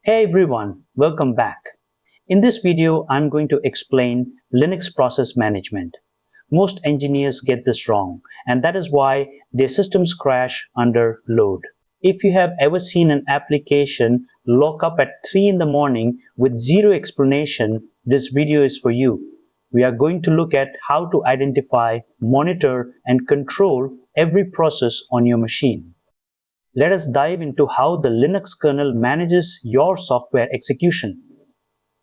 Hey everyone, welcome back. In this video, I'm going to explain Linux process management. Most engineers get this wrong, and that is why their systems crash under load. If you have ever seen an application lock up at 3 in the morning with zero explanation, this video is for you. We are going to look at how to identify, monitor, and control every process on your machine. Let us dive into how the Linux kernel manages your software execution.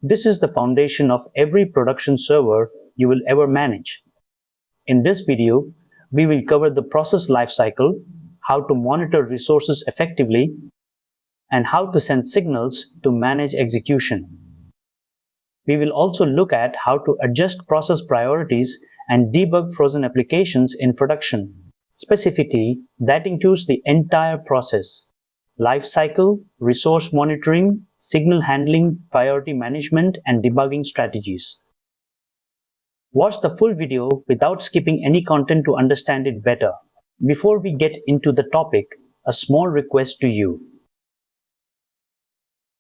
This is the foundation of every production server you will ever manage. In this video, we will cover the process lifecycle, how to monitor resources effectively, and how to send signals to manage execution. We will also look at how to adjust process priorities and debug frozen applications in production. Specifically, that includes the entire process: lifecycle, resource monitoring, signal handling, priority management, and debugging strategies. Watch the full video without skipping any content to understand it better. Before we get into the topic, a small request to you.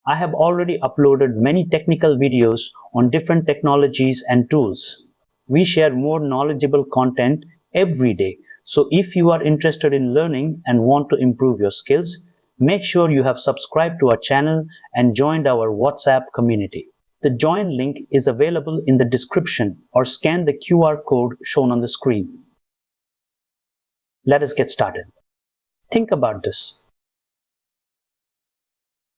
I have already uploaded many technical videos on different technologies and tools. We share more knowledgeable content every day. So if you are interested in learning and want to improve your skills, make sure you have subscribed to our channel and joined our WhatsApp community. The join link is available in the description, or scan the QR code shown on the screen. Let us get started. Think about this.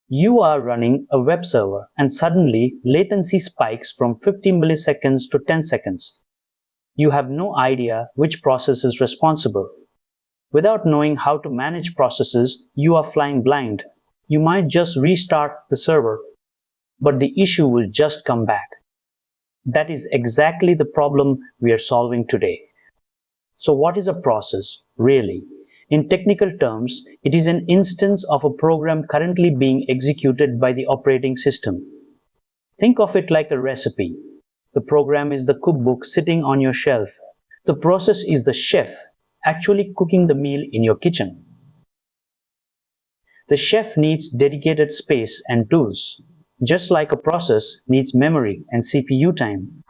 You are running a web server and suddenly latency spikes from 50 milliseconds to 10 seconds. You have no idea which process is responsible. Without knowing how to manage processes, you are flying blind. You might just restart the server, but the issue will just come back. That is exactly the problem we are solving today. So what is a process, really? In technical terms, it is an instance of a program currently being executed by the operating system. Think of it like a recipe. The program is the cookbook sitting on your shelf. The process is the chef actually cooking the meal in your kitchen. The chef needs dedicated space and tools, just like a process needs memory and CPU time.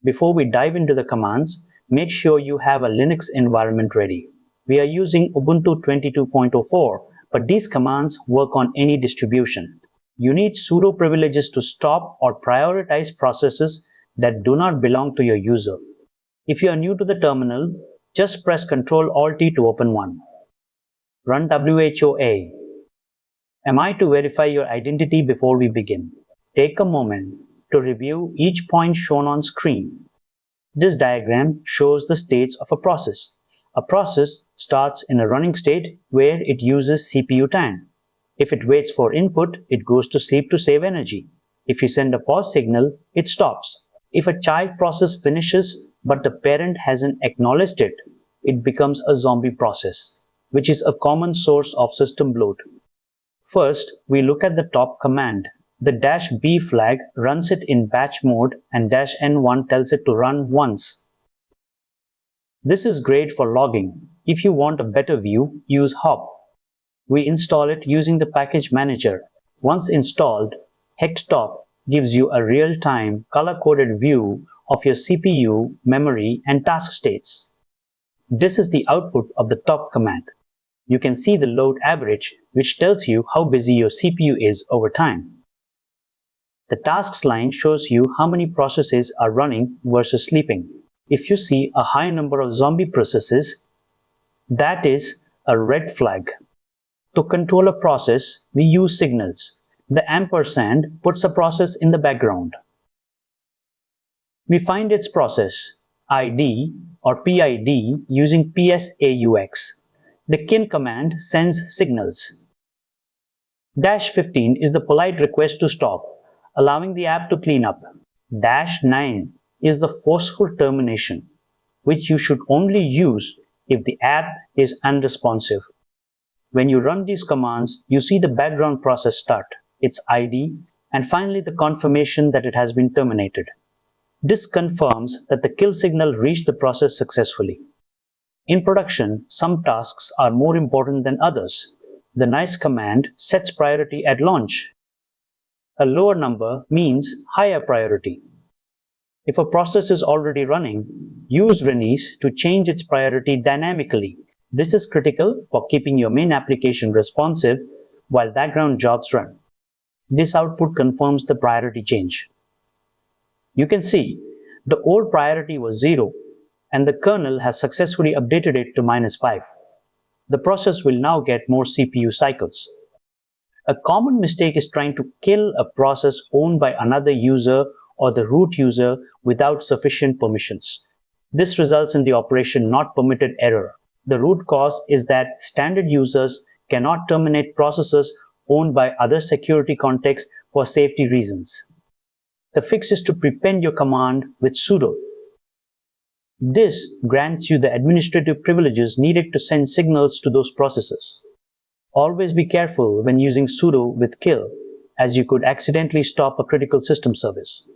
Before we dive into the commands, make sure you have a Linux environment ready. We are using Ubuntu 22.04, but these commands work on any distribution. You need sudo privileges to stop or prioritize processes that do not belong to your user. If you are new to the terminal, just press Ctrl-Alt-T to open one. Run whoa. Am I to verify your identity before we begin? Take a moment to review each point shown on screen. This diagram shows the states of a process. A process starts in a running state where it uses CPU time. If it waits for input, it goes to sleep to save energy. If you send a pause signal, it stops. If a child process finishes but the parent hasn't acknowledged it, it becomes a zombie process, which is a common source of system bloat. First, we look at the top command. The -b flag runs it in batch mode, and -n1 tells it to run once. This is great for logging. If you want a better view, use hop. We install it using the package manager. Once installed, htop gives you a real-time, color-coded view of your CPU, memory, and task states. This is the output of the top command. You can see the load average, which tells you how busy your CPU is over time. The tasks line shows you how many processes are running versus sleeping. If you see a high number of zombie processes, that is a red flag. To control a process, we use signals. The ampersand puts a process in the background. We find its process ID or PID using PSAUX. The kin command sends signals. -15 is the polite request to stop, allowing the app to clean up. -9 is the forceful termination, which you should only use if the app is unresponsive. When you run these commands, you see the background process start, its ID, and finally the confirmation that it has been terminated. This confirms that the kill signal reached the process successfully. In production, some tasks are more important than others. The nice command sets priority at launch. A lower number means higher priority. If a process is already running, use release to change its priority dynamically. This is critical for keeping your main application responsive while background jobs run. This output confirms the priority change. You can see the old priority was 0 and the kernel has successfully updated it to -5. The process will now get more CPU cycles. A common mistake is trying to kill a process owned by another user or the root user without sufficient permissions. This results in the operation not permitted error. The root cause is that standard users cannot terminate processes owned by other security contexts for safety reasons. The fix is to prepend your command with sudo. This grants you the administrative privileges needed to send signals to those processes. Always be careful when using sudo with kill, as you could accidentally stop a critical system service.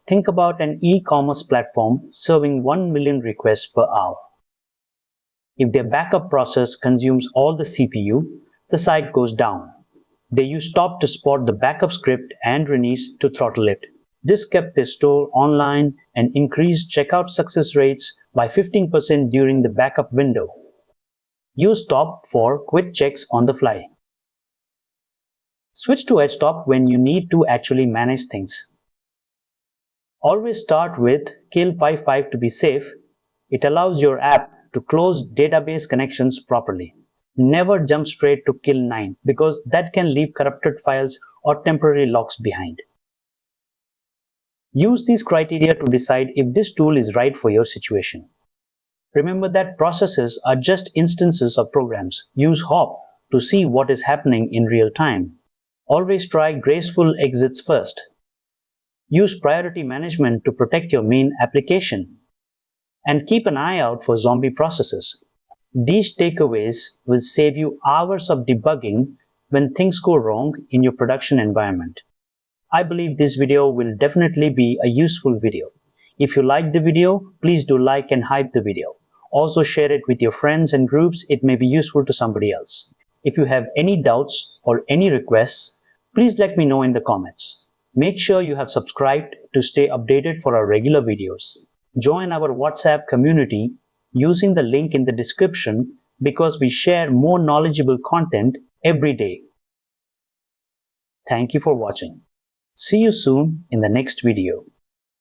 Think about an e-commerce platform serving 1 million requests per hour. If their backup process consumes all the CPU, the site goes down. They use htop to spot the backup script and release to throttle it. This kept their store online and increased checkout success rates by 15% during the backup window. Use htop for quick checks on the fly. Switch to htop when you need to actually manage things. Always start with kill 55 to be safe. It allows your app to close database connections properly. Never jump straight to kill 9 because that can leave corrupted files or temporary locks behind. Use these criteria to decide if this tool is right for your situation. Remember that processes are just instances of programs. Use hop to see what is happening in real time. Always try graceful exits first. Use priority management to protect your main application. And keep an eye out for zombie processes. These takeaways will save you hours of debugging when things go wrong in your production environment. I believe this video will definitely be a useful video. If you liked the video, please do like and hype the video. Also share it with your friends and groups. It may be useful to somebody else. If you have any doubts or any requests, please let me know in the comments. Make sure you have subscribed to stay updated for our regular videos. Join our WhatsApp community using the link in the description because we share more knowledgeable content every day. Thank you for watching. See you soon in the next video.